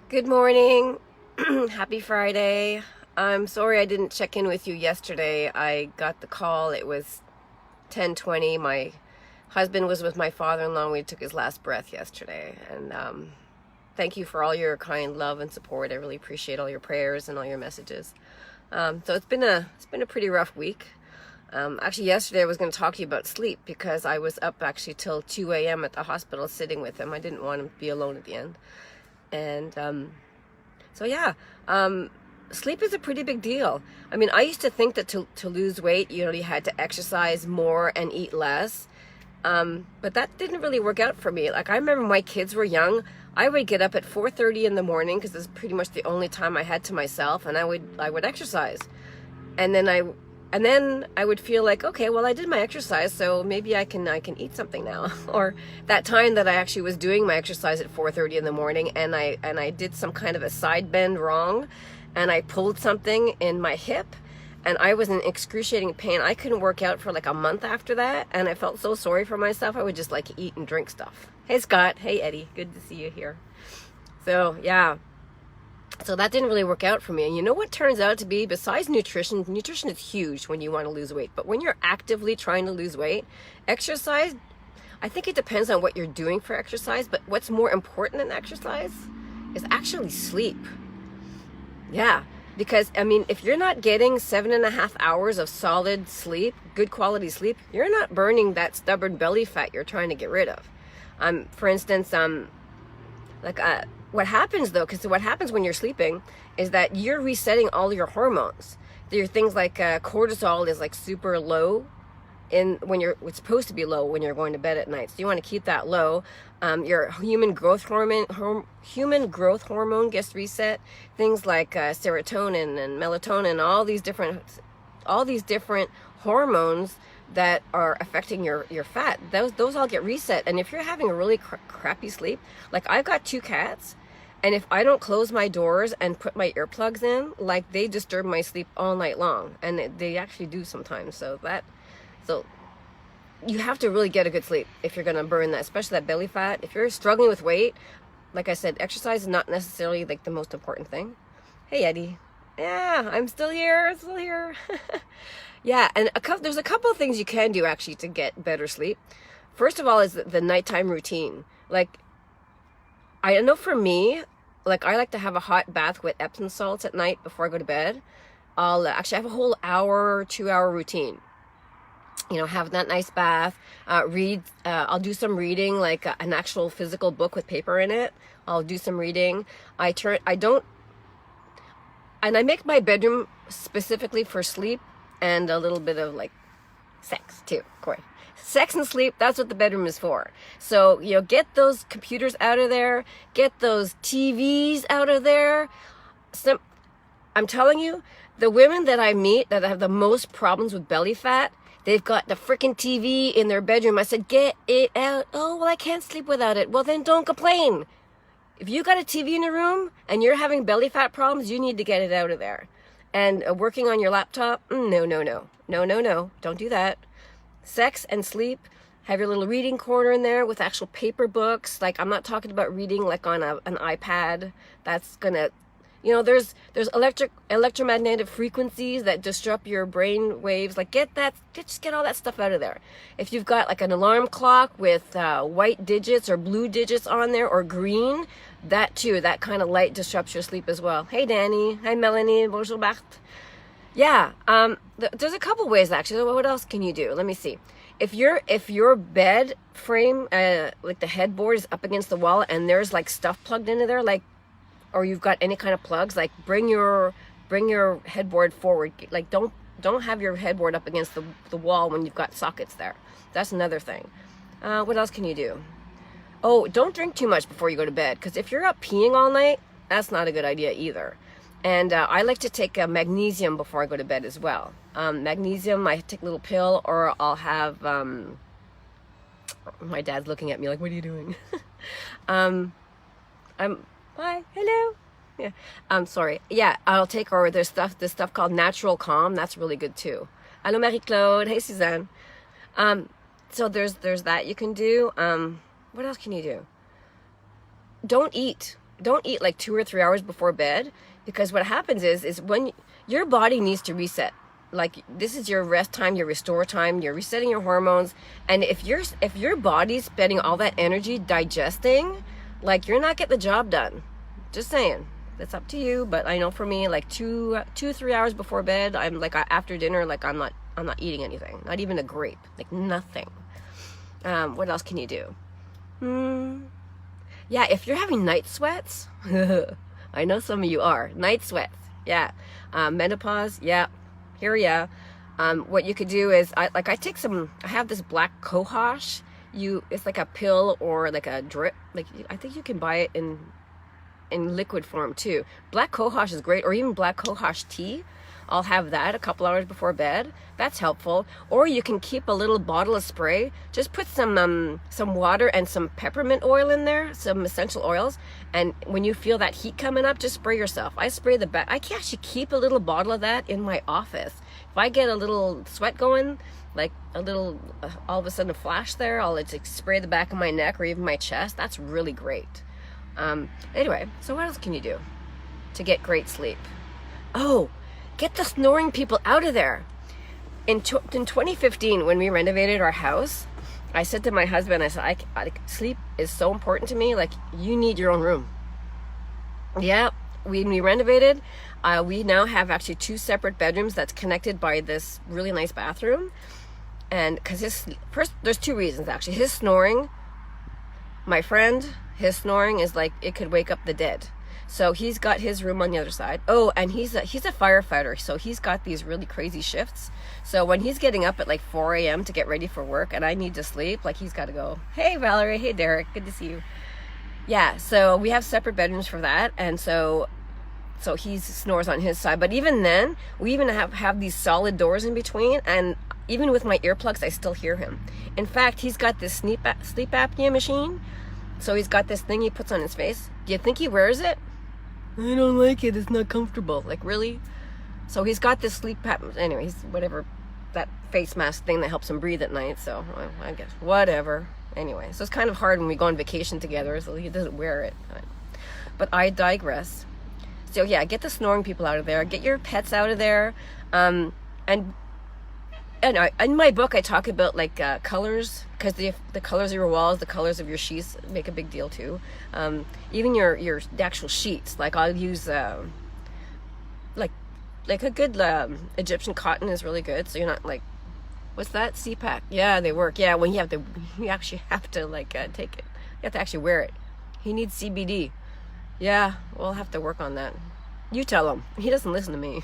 Good morning. Happy Friday. I'm sorry I didn't check in with you yesterday. I got the call. It was 10:20. My husband was with my father-in-law. We took his last breath yesterday. And thank you for all your kind love and support. I really appreciate all your prayers and all your messages. So it's been a pretty rough week. Actually, yesterday I was going to talk to you about sleep because I was up actually till 2 a.m. at the hospital sitting with him. I didn't want him to be alone at the end. And so yeah, sleep is a pretty big deal. I mean, I used to think that to lose weight, you had to exercise more and eat less. But that didn't really work out for me. Like, I remember my kids were young. I would get up at 4:30 in the morning because it's pretty much the only time I had to myself, and I would exercise. And then I would feel like, okay, well, I did my exercise, so maybe I can eat something now. Or that time that I actually was doing my exercise at 4:30 in the morning, and I did some kind of a side bend wrong, and I pulled something in my hip, and I was in excruciating pain. I couldn't work out for like a month after that, and I felt so sorry for myself. I would just like eat and drink stuff. Hey Scott, hey Eddie, good to see you here. So yeah. So that didn't really work out for me. And you know what turns out to be, besides nutrition is huge when you want to lose weight. But when you're actively trying to lose weight, exercise, I think it depends on what you're doing for exercise. But what's more important than exercise is actually sleep. Yeah. Because, I mean, if you're not getting 7.5 hours of solid sleep, good quality sleep, you're not burning that stubborn belly fat you're trying to get rid of. For instance, what happens though, because what happens when you're sleeping is that you're resetting all your hormones. There are things like cortisol is like super low it's supposed to be low when you're going to bed at night. So you want to keep that low. Your human growth hormone gets reset. Things like serotonin and melatonin, all these different hormones that are affecting your fat, those all get reset. And if you're having a really crappy sleep, like I've got 2 cats, and if I don't close my doors and put my earplugs in, like they disturb my sleep all night long, and they actually do sometimes. So you have to really get a good sleep if you're going to burn that, especially that belly fat. If you're struggling with weight, like I said, exercise is not necessarily like the most important thing. Hey Eddie. Yeah, I'm still here. Yeah, and there's a couple of things you can do actually to get better sleep. First of all is the nighttime routine. Like, I know for me, like I like to have a hot bath with Epsom salts at night before I go to bed. I'll actually have a whole hour, 2-hour routine. Have that nice bath, read, I'll do some reading, like an actual physical book with paper in it. I'll do some reading. And I make my bedroom specifically for sleep and a little bit of like sex too, Corey. Sex and sleep, that's what the bedroom is for. So, get those computers out of there, get those TVs out of there. I'm telling you, the women that I meet that have the most problems with belly fat, they've got the freaking TV in their bedroom. I said, get it out. Oh, well, I can't sleep without it. Well, then don't complain. If you got a TV in your room and you're having belly fat problems, you need to get it out of there. And working on your laptop, no. Don't do that. Sex and sleep, have your little reading corner in there with actual paper books. Like, I'm not talking about reading like on an iPad. That's gonna, there's electromagnetic frequencies that disrupt your brain waves. Like, just get all that stuff out of there. If you've got like an alarm clock with white digits or blue digits on there or green, that too, that kind of light disrupts your sleep as well. Hey Danny, hi Melanie, bonjour Bart. Yeah, there's a couple ways actually. What else can you do? Let me see. If your bed frame, like the headboard is up against the wall and there's like stuff plugged into there, like, or you've got any kind of plugs, like bring your headboard forward. Like don't have your headboard up against the wall when you've got sockets there. That's another thing. What else can you do? Oh, don't drink too much before you go to bed, because if you're up peeing all night, that's not a good idea either. And I like to take magnesium before I go to bed as well. Magnesium, I take a little pill, or I'll have, my dad's looking at me like, what are you doing? Hi, hello. Yeah, I'm sorry. Yeah, I'll take, or there's this stuff called Natural Calm. That's really good too. Hello, Marie-Claude. Hey, Suzanne. So there's that you can do. What else can you do? Don't eat. don't eat like 2 or 3 hours before bed, because what happens is when your body needs to reset. Like, this is your rest time, your restore time, you're resetting your hormones. And if your body's spending all that energy digesting, like, you're not getting the job done. Just saying. That's up to you. But I know for me, like 3 hours before bed, I'm like, after dinner, like, I'm not eating anything, not even a grape, like nothing. What else can you do? Yeah, if you're having night sweats, I know some of you are. Night sweats, yeah. Menopause, yeah. Here, yeah. What you could do is, I have this black cohosh. It's like a pill or like a drip. Like, I think you can buy it in liquid form too. Black cohosh is great, or even black cohosh tea. I'll have that a couple hours before bed. That's helpful. Or you can keep a little bottle of spray. Just put some water and some peppermint oil in there, some essential oils. And when you feel that heat coming up, just spray yourself. I spray the back. I can actually keep a little bottle of that in my office. If I get a little sweat going, like a little, all of a sudden a flash there, I'll just spray the back of my neck or even my chest. That's really great. Anyway, so what else can you do to get great sleep? Oh, get the snoring people out of there. In 2015, when we renovated our house, I said to my husband, I said, sleep is so important to me. Like, you need your own room. Yeah, when we renovated, we now have actually 2 separate bedrooms that's connected by this really nice bathroom. And because there's 2 reasons actually. His snoring, my friend, his snoring is like, it could wake up the dead. So he's got his room on the other side. Oh, and he's a firefighter, so he's got these really crazy shifts. So when he's getting up at like 4 a.m. to get ready for work and I need to sleep, like, he's got to go, hey Valerie, hey Derek, good to see you. Yeah, so we have separate bedrooms for that. And so he snores on his side. But even then, we even have these solid doors in between, and even with my earplugs, I still hear him. In fact, he's got this sleep apnea machine. So he's got this thing he puts on his face. Do you think he wears it? I don't like it. It's not comfortable. Like, really? So he's got this sleep apnea. Anyway, he's whatever, that face mask thing that helps him breathe at night. So I guess whatever. Anyway, so it's kind of hard when we go on vacation together, so he doesn't wear it. But I digress. So yeah, get the snoring people out of there. Get your pets out of there. And in my book, I talk about like colors, because the colors of your walls, the colors of your sheets make a big deal too. Even the actual sheets. Like, I'll use like a good Egyptian cotton is really good. So you're not like, what's that? CPAC. Yeah, they work. Yeah, when you actually have to like take it. You have to actually wear it. He needs CBD. Yeah, we'll have to work on that. You tell him. He doesn't listen to me.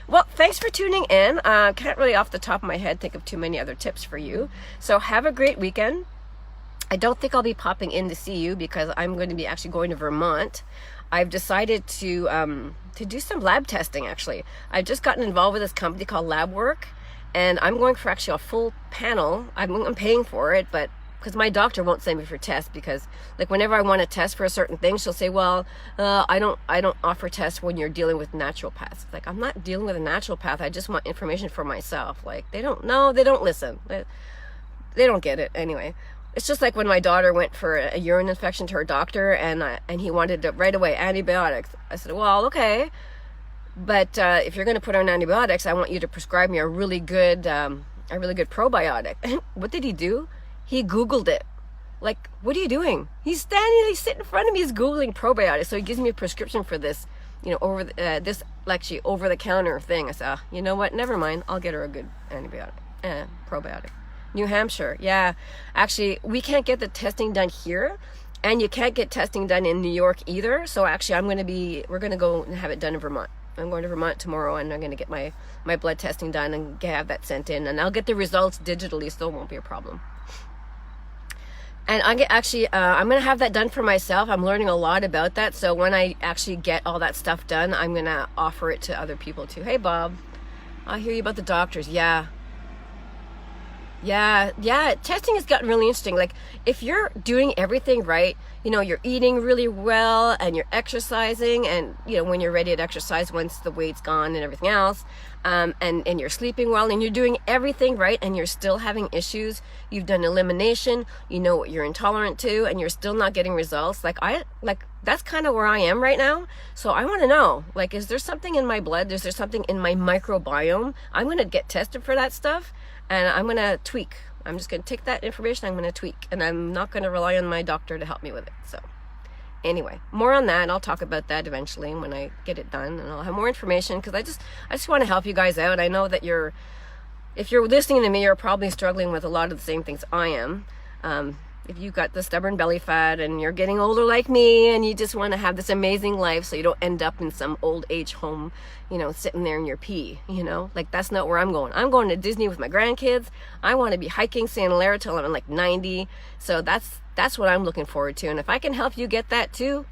Well, thanks for tuning in. Can't really off the top of my head think of too many other tips for you. So have a great weekend. I don't think I'll be popping in to see you because I'm going to be actually going to Vermont. I've decided to do some lab testing, actually. I've just gotten involved with this company called LabWork, and I'm going for actually a full panel. I'm paying for it, but because my doctor won't send me for tests, because like whenever I want to test for a certain thing, she'll say, well, I don't offer tests when you're dealing with naturopaths. Like, I'm not dealing with a naturopath. I just want information for myself. Like, they don't listen. They don't get it. Anyway, it's just like when my daughter went for a urine infection to her doctor, and he wanted to right away antibiotics. I said, well, okay, but if you're going to put on antibiotics, I want you to prescribe me a really good probiotic. What did he do? He Googled it. Like, what are you doing? He's sitting in front of me, he's Googling probiotics. So he gives me a prescription for this, over the counter thing. I said, you know what? Never mind. I'll get her a good probiotic. New Hampshire. Yeah. Actually, we can't get the testing done here, and you can't get testing done in New York either. So actually, we're going to go and have it done in Vermont. I'm going to Vermont tomorrow, and I'm going to get my blood testing done and have that sent in, and I'll get the results digitally, so it won't be a problem. And I'm going to have that done for myself. I'm learning a lot about that. So when I actually get all that stuff done, I'm going to offer it to other people too. Hey, Bob, I hear you about the doctors. Yeah, Yeah, testing has gotten really interesting. Like, if you're doing everything right, you're eating really well and you're exercising, and when you're ready to exercise, once the weight's gone and everything else, and you're sleeping well and you're doing everything right and you're still having issues, you've done elimination, you know what you're intolerant to, and you're still not getting results. That's kind of where I am right now. So I want to know, is there something in my blood? Is there something in my microbiome? I'm going to get tested for that stuff, and I'm going to tweak. I'm just going to take that information, I'm going to tweak, and I'm not going to rely on my doctor to help me with it. So anyway, more on that. I'll talk about that eventually when I get it done, and I'll have more information, because I just want to help you guys out. I know that if you're listening to me, you're probably struggling with a lot of the same things I am. If you've got the stubborn belly fat and you're getting older like me and you just want to have this amazing life so you don't end up in some old age home, sitting there in your pee, that's not where I'm going. I'm going to Disney with my grandkids. I want to be hiking Santa Lara till I'm 90. So that's what I'm looking forward to. And if I can help you get that too,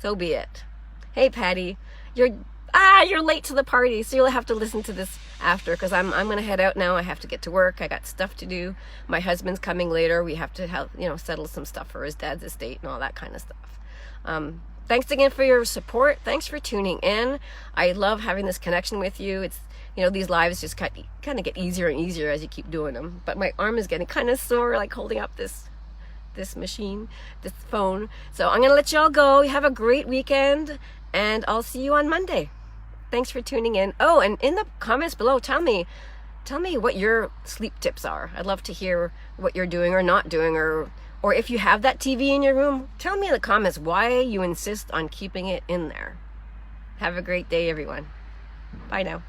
so be it. Hey, Patty, you're late to the party, so you'll have to listen to this after, because I'm going to head out now. I have to get to work. I got stuff to do. My husband's coming later. We have to help, settle some stuff for his dad's estate and all that kind of stuff. Thanks again for your support. Thanks for tuning in. I love having this connection with you. It's, these lives just kind of get easier and easier as you keep doing them. But my arm is getting kind of sore, holding up this machine, this phone. So I'm going to let you all go. Have a great weekend, and I'll see you on Monday. Thanks for tuning in. Oh, and in the comments below, tell me what your sleep tips are. I'd love to hear what you're doing or not doing, or if you have that TV in your room, tell me in the comments why you insist on keeping it in there. Have a great day, everyone. Bye now.